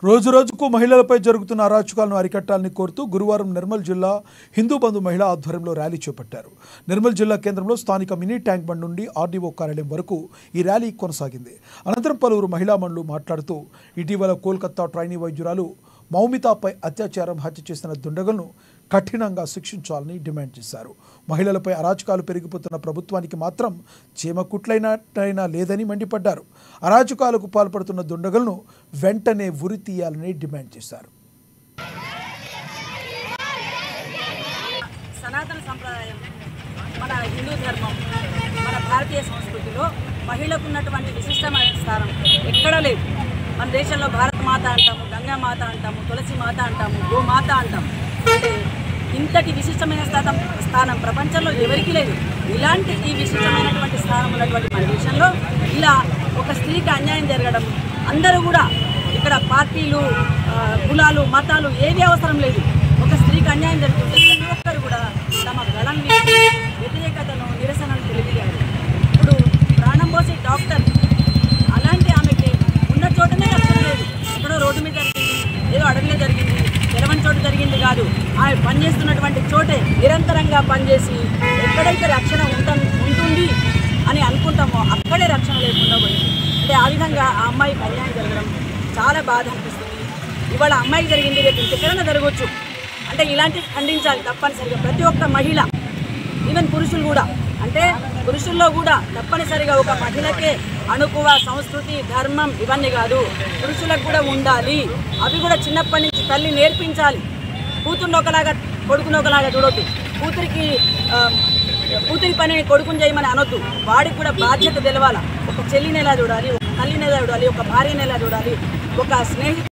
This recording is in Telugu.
రోజురోజుకు మహిళలపై జరుగుతున్న అరాచకాలను అరికట్టాలని కోరుతూ గురువారం నిర్మల్ జిల్లా హిందూ బంధు మహిళా ఆధ్వర్యంలో ర్యాలీ చేపట్టారు. నిర్మల్ జిల్లా కేంద్రంలో స్థానిక మినీ ట్యాంక్ బండ్ నుండి ఆర్డీఓ కార్యాలయం వరకు ఈ ర్యాలీ కొనసాగింది. అనంతరం పలువురు మహిళా మనులు మాట్లాడుతూ ఇటీవల కోల్కతా ట్రైనీ వైద్యురాలు మౌమితాపై అత్యాచారం హత్య చేసిన దుండగులను కఠినంగా శిక్షించాలని డిమాండ్ చేశారు. మహిళలపై అరాచకాలు పెరిగిపోతున్న ప్రభుత్వానికి మాత్రం చీమకుట్లైనట్టయినా లేదని మండిపడ్డారు. అరాచకాలకు పాల్పడుతున్న దుండగులను వెంటనే ఉరి తీయాలని డిమాండ్ చేశారు. సనాతన సంప్రదాయం, మన హిందూ ధర్మం, మన భారతీయ సంస్కృతిలో మహిళకు ఉన్నటువంటి విశిష్టమైన స్థానం ఎక్కడా లేదు. మన దేశంలో భారత మాత అంటాము, గంగా మాత అంటాము, తులసి మాత అంటాము, గోమాత అంటాము. అంటే ఇంతటి విశిష్టమైన స్థానం ప్రపంచంలో ఎవరికీ లేదు. ఇలాంటి ఈ విశిష్టమైనటువంటి స్థానం ఉన్నటువంటి మన దేశంలో ఇలా ఒక స్త్రీకి అన్యాయం జరగడం, అందరూ కూడా ఇక్కడ పార్టీలు, కులాలు, మతాలు ఏది అవసరం లేదు. ఒక స్త్రీకి అన్యాయం జరుగుతుంటే ప్రతి ఒక్కరు కూడా తమ గళం వ్యతిరేకతను, నిరసనను తెలియజేయాలి. ఇప్పుడు ప్రాణం పోసి డాక్టర్ అలాంటి ఆమెకి ఉన్న చోటనే రక్షణ లేదు. ఎక్కడో రోడ్డు మీద జరిగింది, ఏదో అడవిలో జరిగింది, తెలవని చోటు జరిగింది కాదు. ఆమె పనిచేస్తున్నటువంటి చోటే నిరంతరంగా పనిచేసి ఎక్కడైతే రక్షణ ఉంటుంది అని అనుకుంటామో అక్కడే రక్షణ లేకుండా పోయింది. అంటే ఆ విధంగా ఆ అమ్మాయికి అన్యాయం జరగడం చాలా బాధ అనిపిస్తుంది. ఇవాళ అమ్మాయికి జరిగింది, రేపు ఇంకెక్కడైనా జరగవచ్చు. అంటే ఇలాంటివి ఖండించాలి తప్పనిసరిగా ప్రతి ఒక్క మహిళ, ఈవెన్ పురుషులు కూడా. అంటే పురుషుల్లో కూడా తప్పనిసరిగా ఒక మహిళకే అణుకువ సంస్కృతి, ధర్మం ఇవన్నీ కాదు, పురుషులకు కూడా ఉండాలి. అవి కూడా చిన్నప్పటి నుంచి తల్లి నేర్పించాలి. కూతుర్ని ఒకలాగా కొడుకుని ఒకలాగా చూడొద్దు. కూతురి పని కొడుకుని చేయమని అనొద్దు. వాడికి కూడా బాధ్యత తెలవాల. ఒక చెల్లిని ఎలా చూడాలి, ఒక తల్లిని ఎలా చూడాలి, ఒక భార్యని ఎలా చూడాలి, ఒక స్నేహితుడు